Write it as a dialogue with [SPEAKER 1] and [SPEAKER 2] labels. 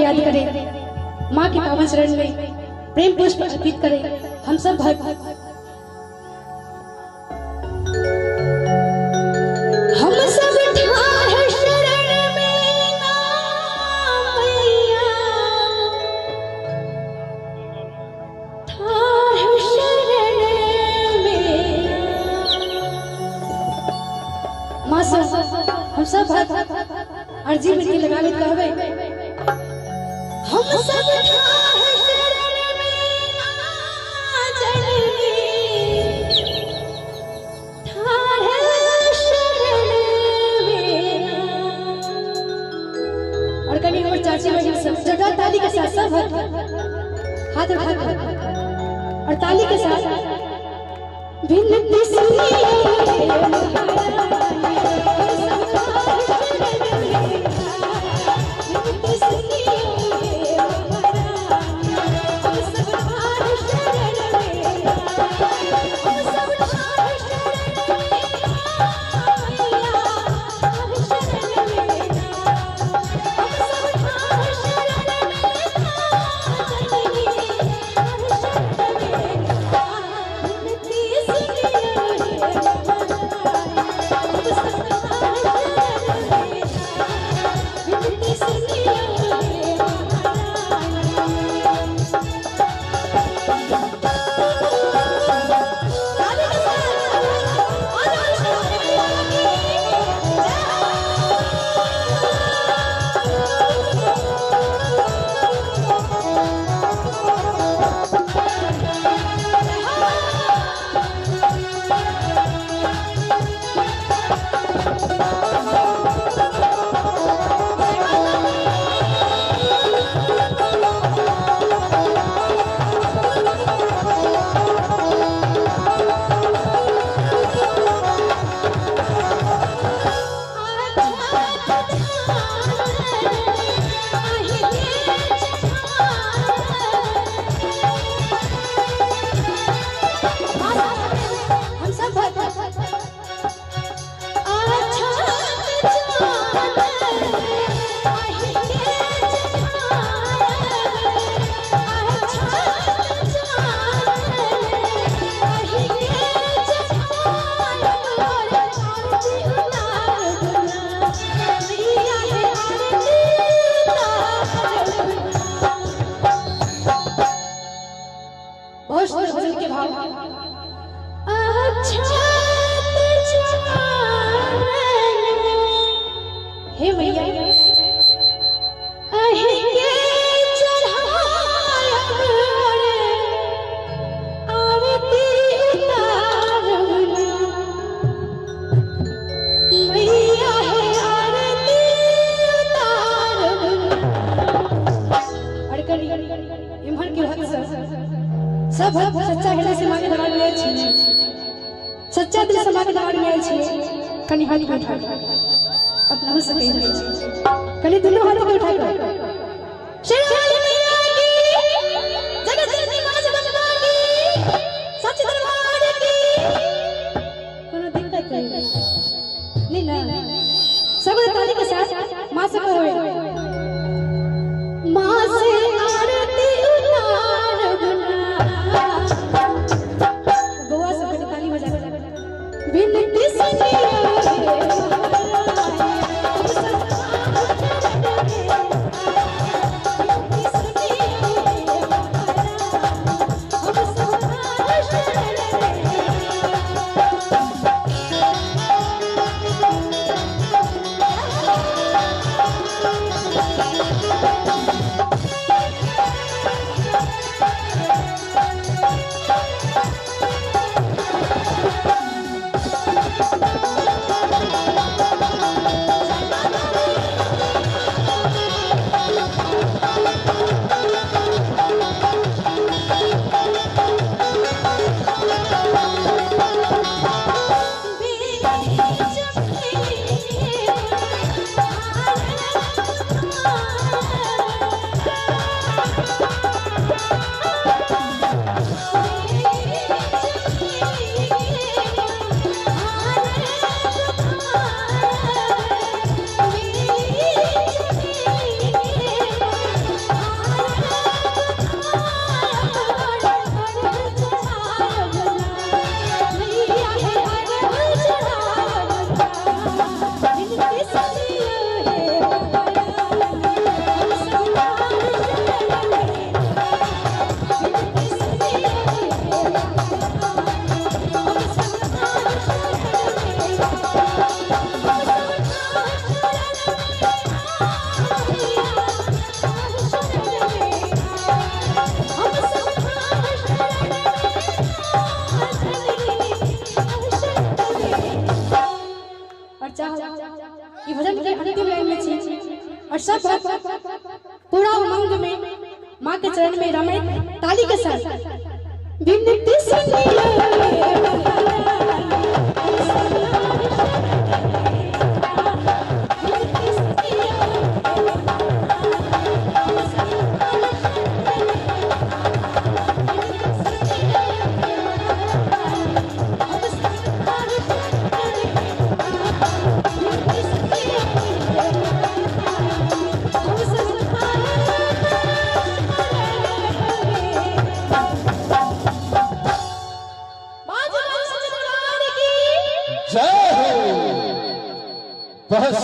[SPEAKER 1] याद करें, माँ के पावन शरण में प्रेम पुष्प अर्पित करें। हम सब भक्त हम सब ठाढ़ शरण में ना मैया, ठाढ़ शरण में माँ सब हम सब भक्त अर्जी में के लगावे कहवे हम सब ठाढ़ शरण में ना जननी, ठाढ़ शरण में। और कनी हमर चाची बहन सब जगह ताली के साथ सब हाथ उठाकर और ताली के साथ विनती सुनिए के भाव हे मैया सब सच्चा हृदय से मांगे दरबार में छी, सच्चा दिल से मांगे दरबार में छी। कनी हाथ उठा अपना हो सके कनी दोनों हाथ उठा कर शेरावाली मैया की जगत जननी मां जगदम्बा की सच्चे दरबार की। कोनो दिक्कत नहीं ना, सब ताली के साथ मां से कहो मां से आरती उतार विनती सुनिए। सब पूरा उमंग में माँ के चरण में रमे ताली के साथ विनती सुनिए
[SPEAKER 2] जय हो। बहुत